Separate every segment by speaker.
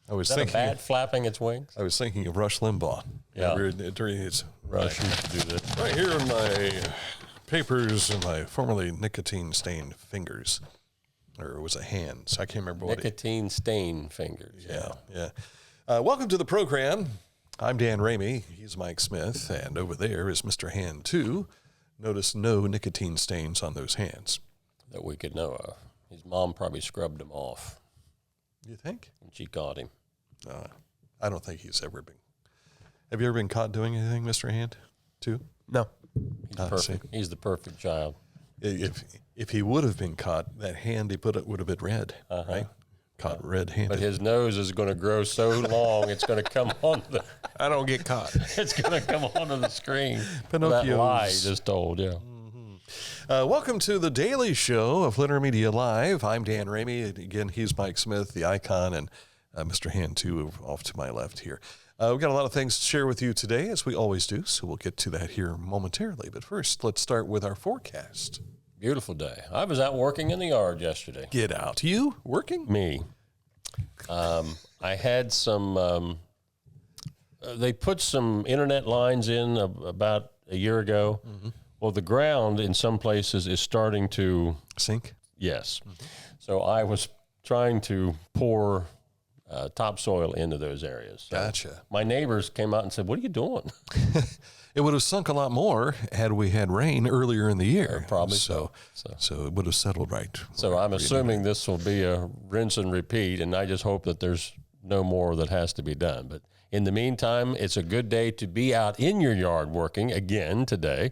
Speaker 1: I was
Speaker 2: Is that
Speaker 1: thinking
Speaker 2: a bat flapping its wings?
Speaker 1: I was thinking of Rush Limbaugh.
Speaker 2: Yeah.
Speaker 1: During his
Speaker 2: Rush used to do that.
Speaker 1: right here in my papers and my formerly nicotine-stained fingers. Or it was a hand. So I can't remember what
Speaker 2: Nicotine stain fingers.
Speaker 1: Yeah. Welcome to the program. I'm Dan Ramey. He's Mike Smith. And over there is Mr. Hand 2. Notice no nicotine stains on those hands.
Speaker 2: That we could know of. His mom probably scrubbed them off
Speaker 1: You think?
Speaker 2: when she caught him.
Speaker 1: I don't think he's ever been. Have you ever been caught doing anything, Mr. Hand 2?
Speaker 3: No.
Speaker 2: He's perfect. He's the perfect child.
Speaker 1: If he would have been caught, that hand he put it would have been red, right? Caught red-handed.
Speaker 2: But his nose is going to grow so long, it's going to come on the.
Speaker 3: I don't get caught.
Speaker 2: It's going to come onto the screen.
Speaker 1: Pinocchio's.
Speaker 2: That lie you just told, yeah.
Speaker 1: Welcome to the Daily Show of Litter Media Live. I'm Dan Ramey. Again, he's Mike Smith, the icon, and Mr. Hand 2 off to my left here. We've got a lot of things to share with you today, as we always do, so we'll get to that here momentarily. But first, let's start with our forecast.
Speaker 2: Beautiful day. I was out working in the yard yesterday.
Speaker 1: Get out. You working?
Speaker 2: Me. I had some, they put some internet lines in about a year ago. Mm-hmm. Well, the ground in some places is starting to
Speaker 1: sink.
Speaker 2: Yes. Mm-hmm. So I was trying to pour topsoil into those areas. So
Speaker 1: gotcha.
Speaker 2: My neighbors came out and said, "What are you doing?"
Speaker 1: It would have sunk a lot more had we had rain earlier in the year.
Speaker 2: Probably
Speaker 1: so it would have settled right.
Speaker 2: So I'm assuming this will be a rinse and repeat, and I just hope that there's no more that has to be done. But in the meantime, it's a good day to be out in your yard working again today,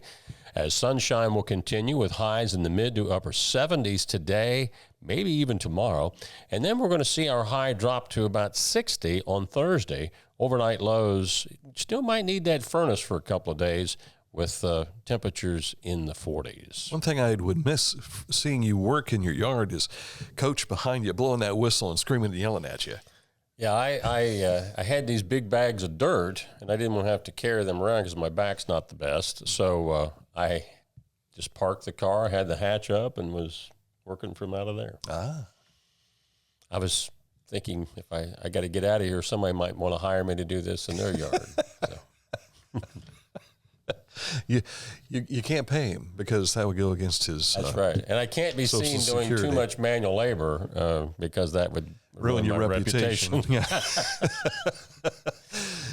Speaker 2: as sunshine will continue with highs in the mid to upper 70s today, maybe even tomorrow. And then we're going to see our high drop to about 60 on Thursday. Overnight lows still might need that furnace for a couple of days with temperatures in the 40s.
Speaker 1: One thing I would miss seeing you work in your yard is Coach behind you blowing that whistle and screaming and yelling at you.
Speaker 2: Yeah, I had these big bags of dirt, and I didn't want to have to carry them around because my back's not the best. So I just parked the car, had the hatch up, and was working from out of there. I was thinking if I got to get out of here, somebody might want to hire me to do this in their yard. So.
Speaker 1: You can't pay him because that would go against his.
Speaker 2: That's right, and I can't be seen doing too much manual labor because that would ruin
Speaker 1: your
Speaker 2: my
Speaker 1: reputation.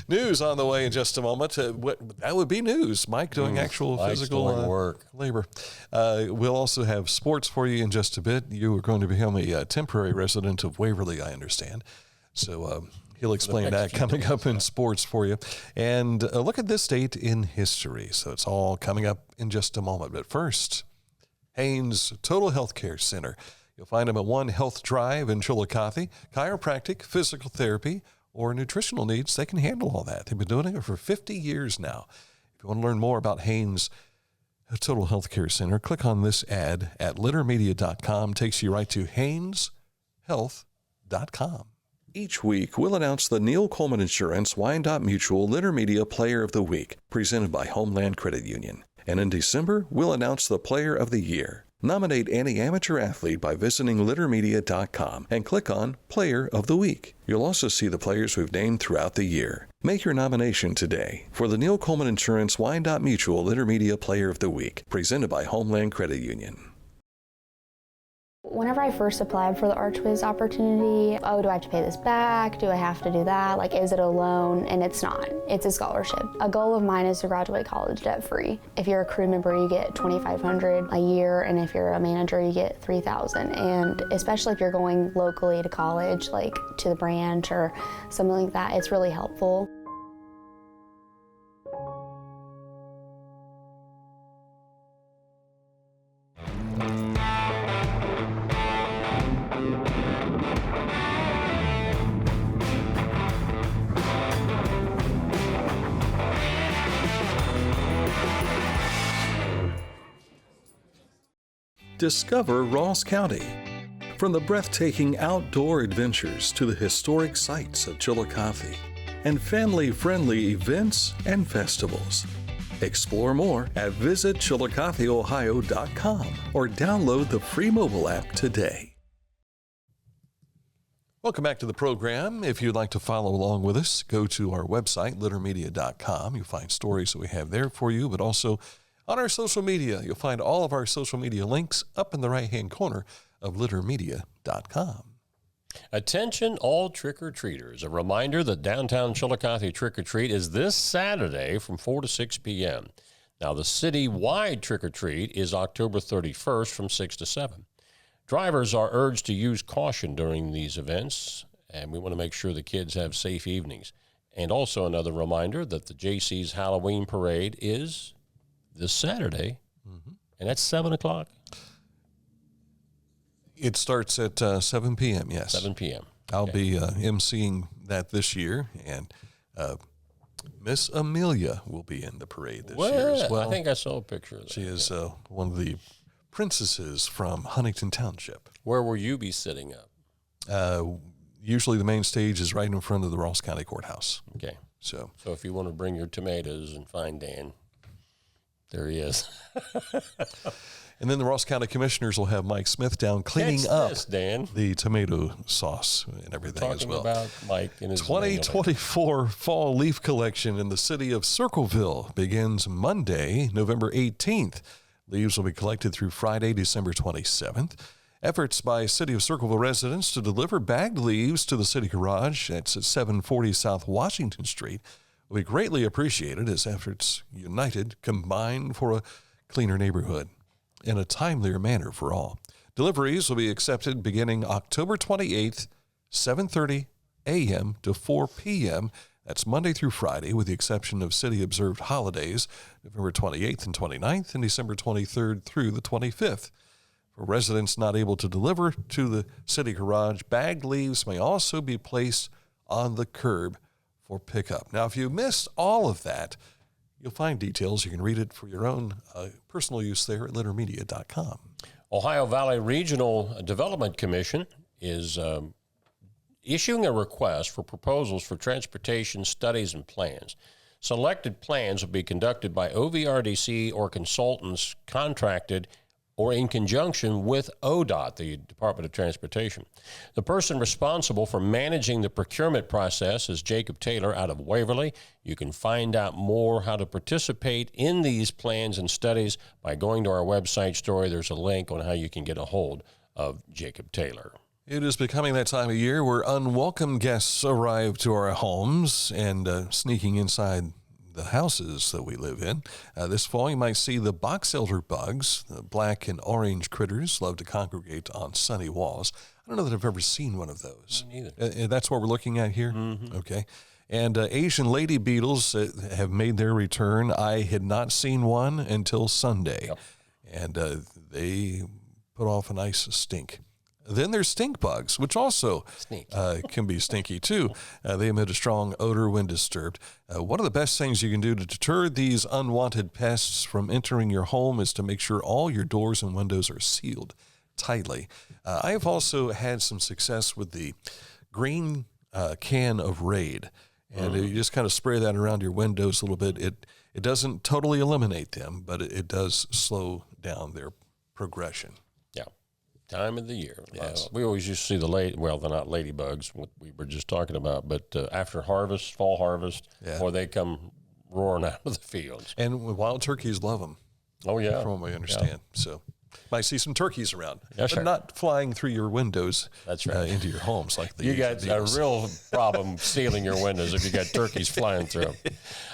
Speaker 1: News on the way in just a moment. That would be news. Mike doing actual physical
Speaker 2: work.
Speaker 1: Labor. We'll also have sports for you in just a bit. You are going to become a temporary resident of Waverly, I understand. So he'll explain that coming up in sports for you. And look at this date in history. So it's all coming up in just a moment. But first, Haynes Total Health Care Center. You'll find them at 1 Health Drive in Chillicothe. Chiropractic, physical therapy, or nutritional needs, they can handle all that. They've been doing it for 50 years now. If you want to learn more about Haynes Total Health Care Center, click on this ad at littermedia.com. Takes you right to hayneshealth.com. Each week, we'll announce the Neil Coleman Insurance Wyandotte Mutual Litter Media Player of the Week, presented by Homeland Credit Union. And in December, we'll announce the Player of the Year. Nominate any amateur athlete by visiting littermedia.com and click on Player of the Week. You'll also see the players we've named throughout the year. Make your nomination today for the Neil Coleman Insurance Wyandotte Mutual Litter Media Player of the Week, presented by Homeland Credit Union.
Speaker 4: Whenever I first applied for the Archways opportunity, do I have to pay this back? Do I have to do that? Like, is it a loan? And it's not. It's a scholarship. A goal of mine is to graduate college debt-free. If you're a crew member, you get $2,500 a year, and if you're a manager, you get $3,000. And especially if you're going locally to college, like to the branch or something like that, it's really helpful.
Speaker 1: Discover Ross County. From the breathtaking outdoor adventures to the historic sights of Chillicothe and family-friendly events and festivals. Explore more at visitchillicotheohio.com or download the free mobile app today. Welcome back to the program. If you'd like to follow along with us, go to our website, littermedia.com. You'll find stories that we have there for you, but also on our social media. You'll find all of our social media links up in the right-hand corner of littermedia.com.
Speaker 2: Attention all trick-or-treaters. A reminder that downtown Chillicothe Trick-or-Treat is this Saturday from 4 to 6 p.m. Now, the city-wide trick-or-treat is October 31st from 6 to 7. Drivers are urged to use caution during these events, and we want to make sure the kids have safe evenings. And also another reminder that the JC's Halloween Parade is this Saturday, and that's 7 o'clock.
Speaker 1: It starts at 7 p.m., yes.
Speaker 2: 7 p.m.
Speaker 1: I'll be emceeing that this year, and Miss Amelia will be in the parade this year as well.
Speaker 2: I think I saw a picture of that.
Speaker 1: She is one of the princesses from Huntington Township.
Speaker 2: Where will you be sitting up?
Speaker 1: Usually the main stage is right in front of the Ross County Courthouse.
Speaker 2: Okay.
Speaker 1: So
Speaker 2: if you want to bring your tomatoes and find Dan, there he is.
Speaker 1: And then the Ross County Commissioners will have Mike Smith down cleaning up the tomato sauce and everything as well.
Speaker 2: Talking about Mike and his
Speaker 1: 2024 fall leaf collection in the city of Circleville begins Monday, November 18th. Leaves will be collected through Friday, December 27th. Efforts by City of Circleville residents to deliver bagged leaves to the city garage, that's at 740 South Washington Street, will be greatly appreciated as efforts united combined for a cleaner neighborhood in a timelier manner for all. Deliveries will be accepted beginning October 28th, 7:30 a.m. to 4 p.m. That's Monday through Friday, with the exception of city-observed holidays, November 28th and 29th, and December 23rd through the 25th. For residents not able to deliver to the city garage, bagged leaves may also be placed on the curb for pickup. Now, if you missed all of that, you'll find details. You can read it for your own personal use there at littermedia.com.
Speaker 2: Ohio Valley Regional Development Commission is issuing a request for proposals for transportation studies and plans. Selected plans will be conducted by OVRDC or consultants contracted or in conjunction with ODOT, the Department of Transportation. The person responsible for managing the procurement process is Jacob Taylor out of Waverly. You can find out more how to participate in these plans and studies by going to our website story. There's a link on how you can get a hold of Jacob Taylor.
Speaker 1: It is becoming that time of year where unwelcome guests arrive to our homes and sneaking inside the houses that we live in. This fall, you might see the box elder bugs. The black and orange critters love to congregate on sunny walls. I don't know that I've ever seen one of those.
Speaker 2: Me neither.
Speaker 1: That's what we're looking at here?
Speaker 2: Mm-hmm.
Speaker 1: Okay. And Asian lady beetles have made their return. I had not seen one until Sunday.
Speaker 2: Yep.
Speaker 1: And they put off a nice stink. Then there's stink bugs, which also can be stinky too. They emit a strong odor when disturbed. One of the best things you can do to deter these unwanted pests from entering your home is to make sure all your doors and windows are sealed tightly. I have also had some success with the green can of Raid. And you just kind of spray that around your windows a little bit. It doesn't totally eliminate them, but it does slow down their progression.
Speaker 2: Time of the year.
Speaker 1: Yes.
Speaker 2: We always used to see they're not ladybugs, what we were just talking about, but after harvest, fall harvest, or they come roaring out of the fields.
Speaker 1: And wild turkeys love them.
Speaker 2: Oh, yeah.
Speaker 1: From what I understand. Yeah. So might see some turkeys around,
Speaker 2: but
Speaker 1: not flying through your windows.
Speaker 2: That's right.
Speaker 1: Into your homes like the
Speaker 2: You got a real problem sealing your windows if you got turkeys flying through them.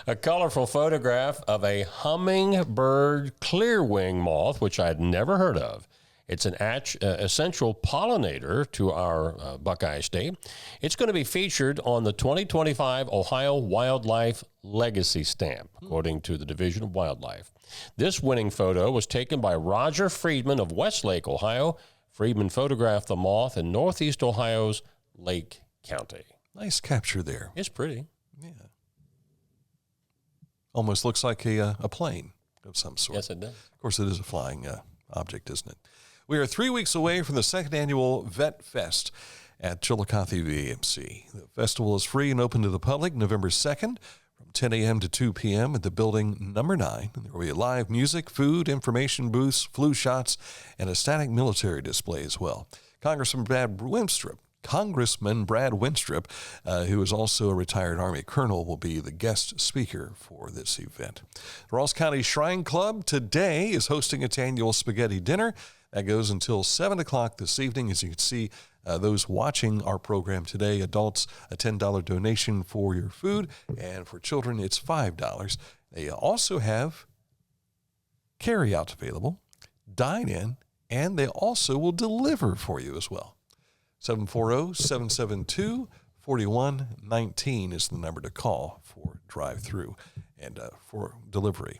Speaker 2: A colorful photograph of a hummingbird clearwing moth, which I had never heard of. It's an essential pollinator to our Buckeye State. It's going to be featured on the 2025 Ohio Wildlife Legacy Stamp, according to the Division of Wildlife. This winning photo was taken by Roger Friedman of Westlake, Ohio. Friedman photographed the moth in northeast Ohio's Lake County.
Speaker 1: Nice capture there.
Speaker 2: It's pretty.
Speaker 1: Yeah. Almost looks like a plane of some sort.
Speaker 2: Yes, it does.
Speaker 1: Of course, it is a flying object, isn't it? We are 3 weeks away from the second annual VetFest at Chillicothe VAMC. The festival is free and open to the public November 2nd from 10 a.m. to 2 p.m. at the building number 9. And there will be live music, food, information booths, flu shots, and a static military display as well. Congressman Brad Wimstrup Congressman Brad Winstrip, who is also a retired Army colonel, will be the guest speaker for this event. The Ross County Shrine Club today is hosting its annual spaghetti dinner. That goes until 7 o'clock this evening. As you can see, those watching our program today, adults, a $10 donation for your food, and for children, it's $5. They also have carry-out available, dine-in, and they also will deliver for you as well. 740-772-4119 is the number to call for drive-through and for delivery.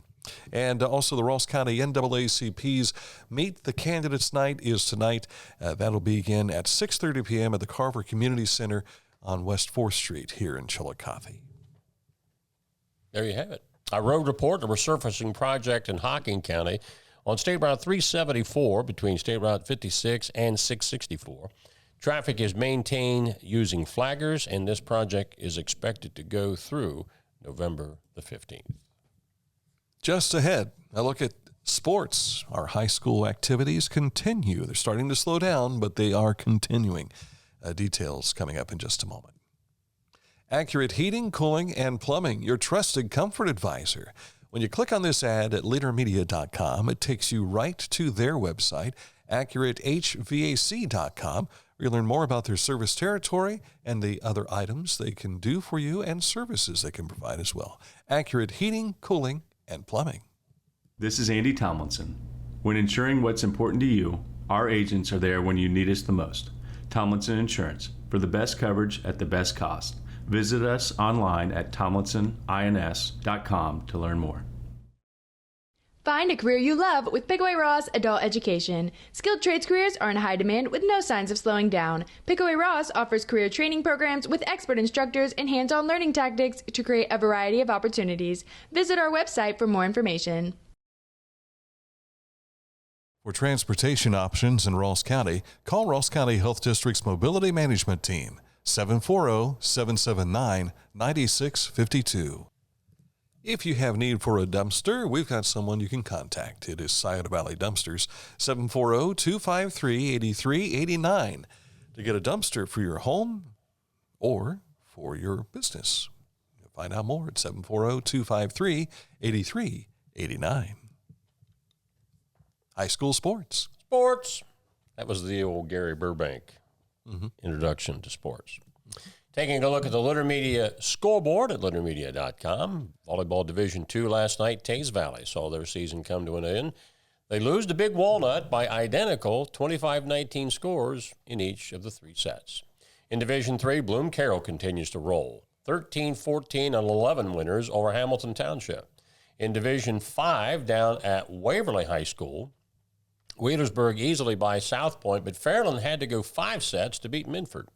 Speaker 1: And also the Ross County NAACP's Meet the Candidates Night is tonight. That'll begin at 6:30 p.m. at the Carver Community Center on West 4th Street here in Chillicothe.
Speaker 2: There you have it. A road report, a resurfacing project in Hocking County on State Route 374 between State Route 56 and 664. Traffic is maintained using flaggers, and this project is expected to go through November the 15th.
Speaker 1: Just ahead, a look at sports. Our high school activities continue. They're starting to slow down, but they are continuing. Details coming up in just a moment. Accurate Heating, Cooling, and Plumbing, your trusted comfort advisor. When you click on this ad at leadermedia.com, it takes you right to their website, accuratehvac.com. You'll learn more about their service territory and the other items they can do for you and services they can provide as well. Accurate Heating, Cooling, and Plumbing.
Speaker 3: This is Andy Tomlinson. When ensuring what's important to you, our agents are there when you need us the most. Tomlinson Insurance, for the best coverage at the best cost. Visit us online at tomlinsonins.com to learn more.
Speaker 5: Find a career you love with Pickaway Ross Adult Education. Skilled trades careers are in high demand with no signs of slowing down. Pickaway Ross offers career training programs with expert instructors and hands-on learning tactics to create a variety of opportunities. Visit our website for more information.
Speaker 1: For transportation options in Ross County, call Ross County Health District's Mobility Management Team, 740-779-9652. If you have need for a dumpster, we've got someone you can contact. It is Scioto Valley Dumpsters, 740-253-8389, to get a dumpster for your home or for your business. You'll find out more at 740-253-8389. High school sports.
Speaker 2: Sports. That was the old Gary Burbank introduction to sports. Taking a look at the Litter Media scoreboard at littermedia.com. Volleyball Division II last night, Taze Valley saw their season come to an end. They lose to Big Walnut by identical 25-19 scores in each of the three sets. In Division III, Bloom Carroll continues to roll. 13-14 and 11 winners over Hamilton Township. In Division V, down at Waverly High School, Wheelersburg easily by South Point, but Fairland had to go 5 sets to beat Minford.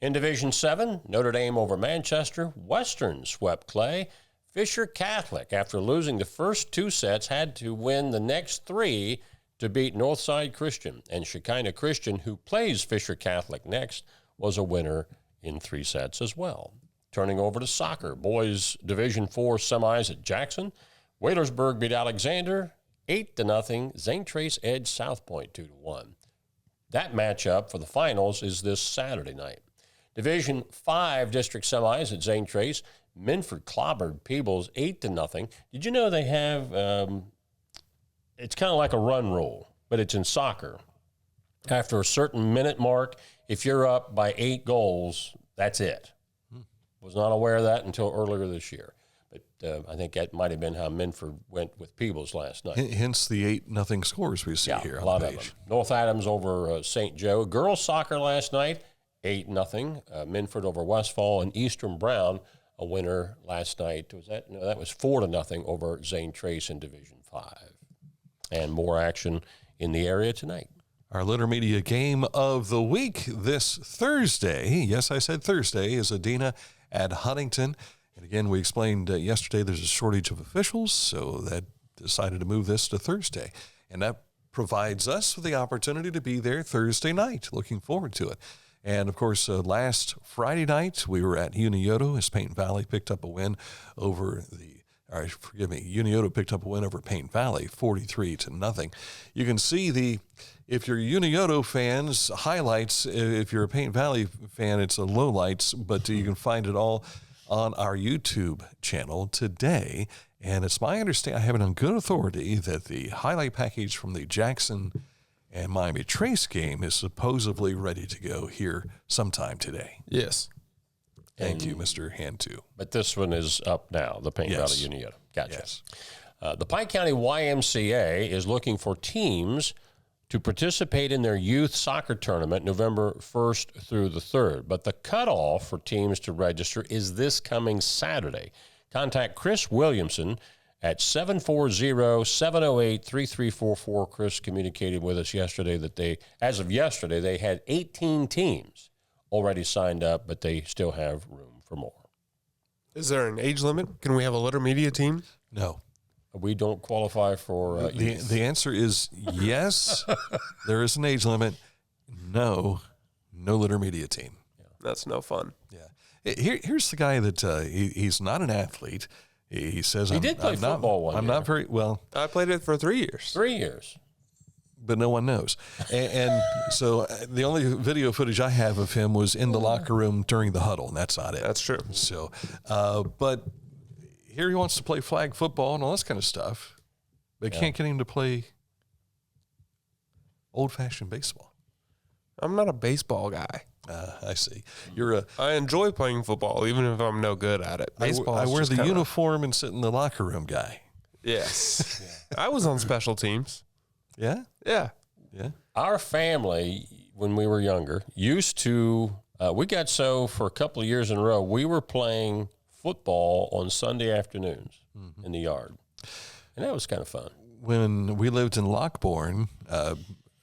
Speaker 2: In Division VII, Notre Dame over Manchester. Western swept Clay. Fisher Catholic, after losing the first 2 sets, had to win the next 3 to beat Northside Christian. And Shekinah Christian, who plays Fisher Catholic next, was a winner in 3 sets as well. Turning over to soccer, boys Division IV semis at Jackson. Wheelersburg beat Alexander 8-0. St. Trace edged South Point 2-1. That matchup for the finals is this Saturday night. Division V district semis at St. Trace. Minford clobbered Peebles 8-0. Did you know they have, it's kind of like a run rule, but it's in soccer. After a certain minute mark, if you're up by 8 goals, that's it. Was not aware of that until earlier this year. But I think that might have been how Minford went with Peebles last night.
Speaker 1: Hence the 8-0 scores we see here on
Speaker 2: a lot
Speaker 1: the
Speaker 2: of them.
Speaker 1: page.
Speaker 2: North Adams over St. Joe. Girls soccer last night, 8-0. Minford over Westfall, and Eastern Brown, a winner last night. That was 4-0 over Zane Trace in Division 5. And more action in the area tonight.
Speaker 1: Our Litter Media game of the week this Thursday, yes, I said Thursday, is Adena at Huntington. And again, we explained yesterday there's a shortage of officials, so that decided to move this to Thursday. And that provides us with the opportunity to be there Thursday night. Looking forward to it. And, of course, last Friday night, we were at Unioto as Paint Valley picked up a win over the Unioto picked up a win over Paint Valley, 43-0. You can see if you're Unioto fans, highlights. If you're a Paint Valley fan, it's a lowlights, but you can find it all on our YouTube channel today. And it's my understanding, I have it on good authority, that the highlight package from the Jackson and Miami Trace game is supposedly ready to go here sometime today.
Speaker 6: Yes.
Speaker 1: Thank you, Mr. Hantu.
Speaker 2: But this one is up now, the Paint Valley Unioto. Gotcha.
Speaker 1: Yes.
Speaker 2: The Pike County YMCA is looking for teams to participate in their youth soccer tournament November 1st through the 3rd. But the cutoff for teams to register is this coming Saturday. Contact Chris Williamson at 740-708-3344. Chris communicated with us yesterday that as of yesterday, they had 18 teams already signed up, but they still have room for more.
Speaker 6: Is there an age limit? Can we have a Litter Media team?
Speaker 1: No.
Speaker 2: We don't qualify for
Speaker 1: the answer is yes. There is an age limit. No Litter Media team.
Speaker 6: Yeah. That's no fun.
Speaker 1: Yeah. Here's the guy that he's not an athlete. He says
Speaker 2: he did play football one year.
Speaker 1: I'm not very well.
Speaker 6: I played it for 3 years.
Speaker 2: 3 years.
Speaker 1: But no one knows. And so the only video footage I have of him was in the locker room during the huddle, and that's not it.
Speaker 6: That's true.
Speaker 1: So, but here he wants to play flag football and all this kind of stuff. They can't get him to play old-fashioned baseball.
Speaker 6: I'm not a baseball guy.
Speaker 1: I see.
Speaker 6: I enjoy playing football, even if I'm no good at it. Baseball.
Speaker 1: I wear the uniform and sit in the locker room guy.
Speaker 6: Yes. I was on special teams.
Speaker 1: Yeah?
Speaker 6: Yeah.
Speaker 1: Yeah.
Speaker 2: Our family, when we were younger, used to, for a couple of years in a row, we were playing football on Sunday afternoons in the yard. And that was kind of fun.
Speaker 1: When we lived in Lockbourne,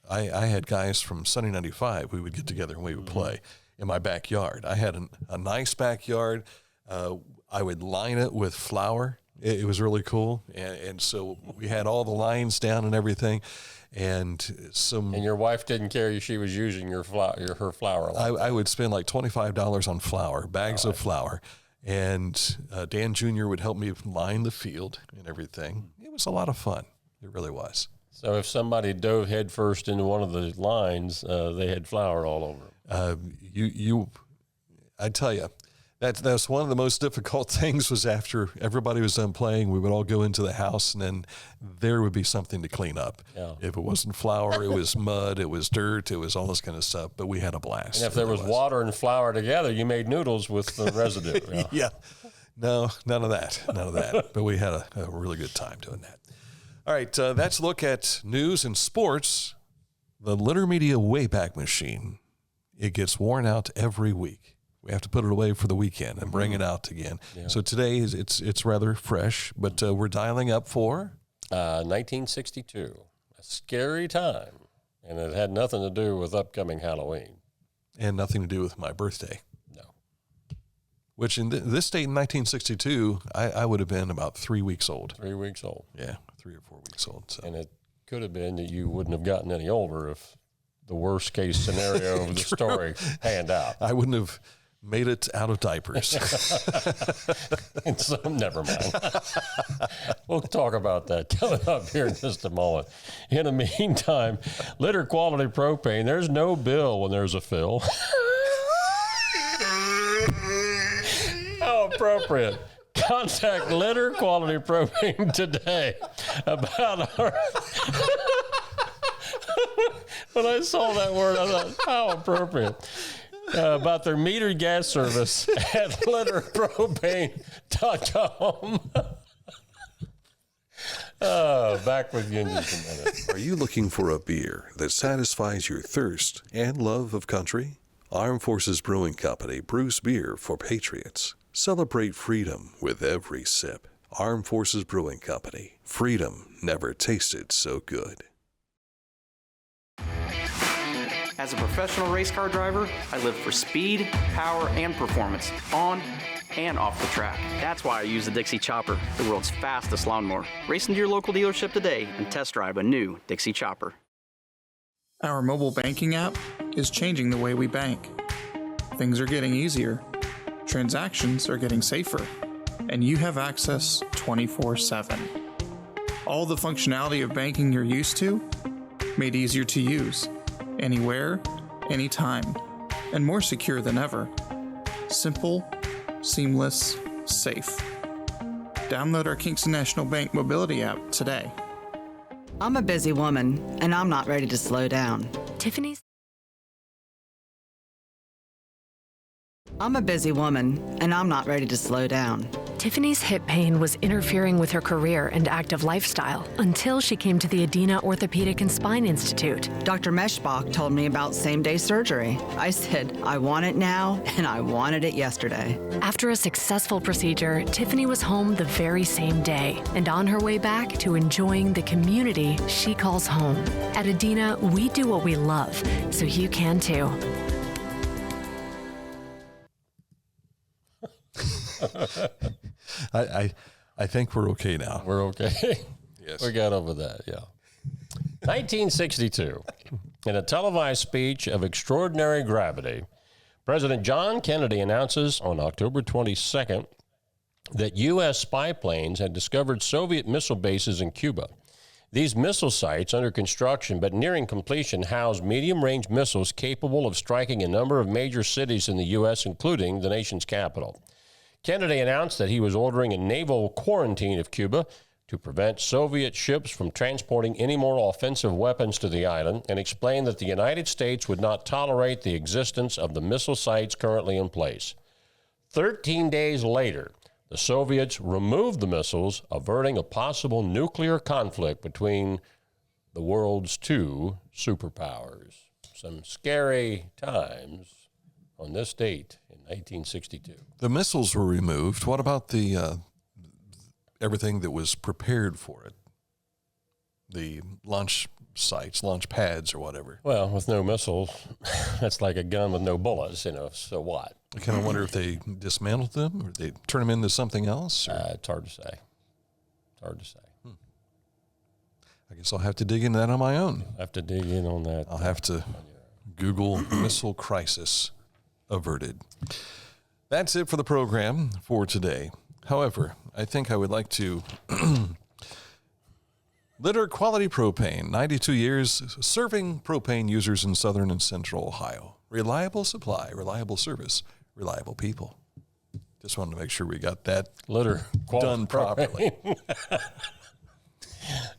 Speaker 1: I had guys from Sunny 95. We would get together and we would play in my backyard. I had a nice backyard. I would line it with flour. It was really cool. And so we had all the lines down and everything. And
Speaker 2: your wife didn't care she was using her flour.
Speaker 1: I would spend like $25 on flour, bags of flour. And Dan Jr. would help me line the field and everything. It was a lot of fun. It really was.
Speaker 2: So if somebody dove headfirst into one of the lines, they had flour all over them.
Speaker 1: I tell you, that's one of the most difficult things was after everybody was done playing, we would all go into the house and then there would be something to clean up. Yeah. If it wasn't flour, it was mud, it was dirt, it was all this kind of stuff, but we had a blast.
Speaker 2: And if there was water and flour together, you made noodles with the residue.
Speaker 1: Yeah. No, none of that. But we had a really good time doing that. All right, that's a look at news and sports. The Litter Media Wayback Machine, it gets worn out every week. We have to put it away for the weekend and bring it out again. Yeah. So today it's rather fresh, but we're dialing up for
Speaker 2: 1962. A scary time, and it had nothing to do with upcoming Halloween,
Speaker 1: and nothing to do with my birthday.
Speaker 2: No.
Speaker 1: Which in this date in 1962, I would have been about 3 weeks old.
Speaker 2: 3 weeks old.
Speaker 1: Yeah, 3 or 4 weeks old. So.
Speaker 2: And it could have been that you wouldn't have gotten any older if the worst case scenario of the story panned out.
Speaker 1: I wouldn't have made it out of diapers.
Speaker 2: So never mind. We'll talk about that coming up here in just a moment. In the meantime, litter quality propane. There's no bill when there's a fill. How appropriate. Contact Litter Quality Propane today about our... When I saw that word, I thought, how appropriate. About their metered gas service at litterpropane.com. Back with you in just a minute.
Speaker 1: Are you looking for a beer that satisfies your thirst and love of country? Armed Forces Brewing Company brews beer for patriots. Celebrate freedom with every sip. Armed Forces Brewing Company. Freedom never tasted so good.
Speaker 7: As a professional race car driver, I live for speed, power, and performance, on and off the track. That's why I use the Dixie Chopper, the world's fastest lawnmower. Race into your local dealership today and test drive a new Dixie Chopper.
Speaker 8: Our mobile banking app is changing the way we bank. Things are getting easier. Transactions are getting safer. and you have access 24/7. All the functionality of banking you're used to, made easier to use, anywhere, anytime, and more secure than ever. Simple, seamless, safe. Download our Kingston National Bank mobility app today.
Speaker 9: I'm a busy woman, and I'm not ready to slow down. I'm a busy woman, and I'm not ready to slow down.
Speaker 10: Tiffany's hip pain was interfering with her career and active lifestyle until she came to the Adina Orthopedic and Spine Institute.
Speaker 9: Dr. Meshbach told me about same-day surgery. I said, I want it now, and I wanted it yesterday.
Speaker 10: After a successful procedure, Tiffany was home the very same day and on her way back to enjoying the community she calls home. At Adina, we do what we love, so you can too.
Speaker 1: I think we're okay now.
Speaker 2: We're okay.
Speaker 1: Yes.
Speaker 2: We got over that, yeah. 1962, in a televised speech of extraordinary gravity, President John Kennedy announces on October 22nd that U.S. spy planes had discovered Soviet missile bases in Cuba. These missile sites, under construction but nearing completion, house medium-range missiles capable of striking a number of major cities in the U.S., including the nation's capital. Kennedy announced that he was ordering a naval quarantine of Cuba to prevent Soviet ships from transporting any more offensive weapons to the island, and explained that the United States would not tolerate the existence of the missile sites currently in place. 13 days later, the Soviets removed the missiles, averting a possible nuclear conflict between the world's two superpowers. Some scary times on this date in 1962.
Speaker 1: The missiles were removed. What about the everything that was prepared for it? The launch sites, launch pads, or whatever.
Speaker 2: Well, with no missiles, that's like a gun with no bullets, so what?
Speaker 1: I kind of wonder if they dismantled them or they turn them into something else.
Speaker 2: It's hard to say.
Speaker 1: I guess I'll have to dig into that on my own.
Speaker 2: I'll have to dig in on that.
Speaker 1: I'll have to Google missile crisis averted. That's it for the program for today. However, I think I would like to Litter Quality Propane, 92 years serving propane users in southern and central Ohio. Reliable supply, reliable service, reliable people. Just wanted to make sure we got that
Speaker 2: Litter
Speaker 1: done properly.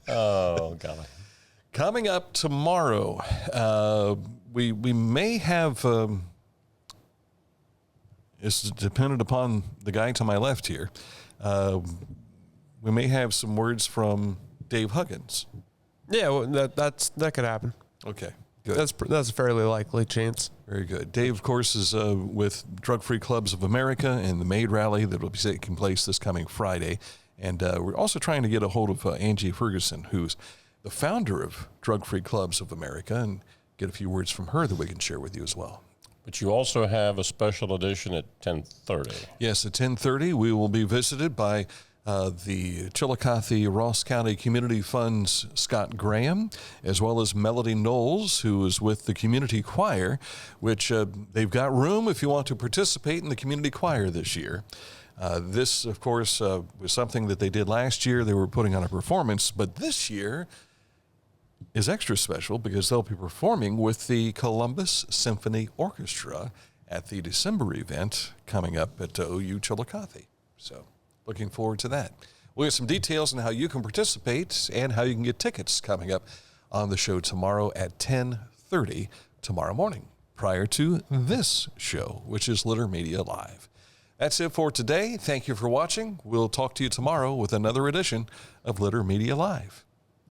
Speaker 2: Oh, golly.
Speaker 1: Coming up tomorrow, we may have... it's dependent upon the guy to my left here. We may have some words from Dave Huggins.
Speaker 6: Yeah, well, that could happen.
Speaker 1: Okay, good.
Speaker 6: That's a fairly likely chance.
Speaker 1: Very good. Dave, of course, is with Drug-Free Clubs of America and the MAID rally that will be taking place this coming Friday. And we're also trying to get a hold of Angie Ferguson, who's the founder of Drug-Free Clubs of America, and get a few words from her that we can share with you as well.
Speaker 2: But you also have a special edition at 10:30.
Speaker 1: Yes, at 10:30, we will be visited by the Chillicothe Ross County Community Fund's Scott Graham, as well as Melody Knowles, who is with the community choir, which they've got room if you want to participate in the community choir this year. This, of course, was something that they did last year. They were putting on a performance, but this year is extra special because they'll be performing with the Columbus Symphony Orchestra at the December event coming up at OU Chillicothe. So looking forward to that. We'll get some details on how you can participate and how you can get tickets coming up on the show tomorrow at 10:30 tomorrow morning, prior to this show, which is Litter Media Live. That's it for today. Thank you for watching. We'll talk to you tomorrow with another edition of Litter Media Live.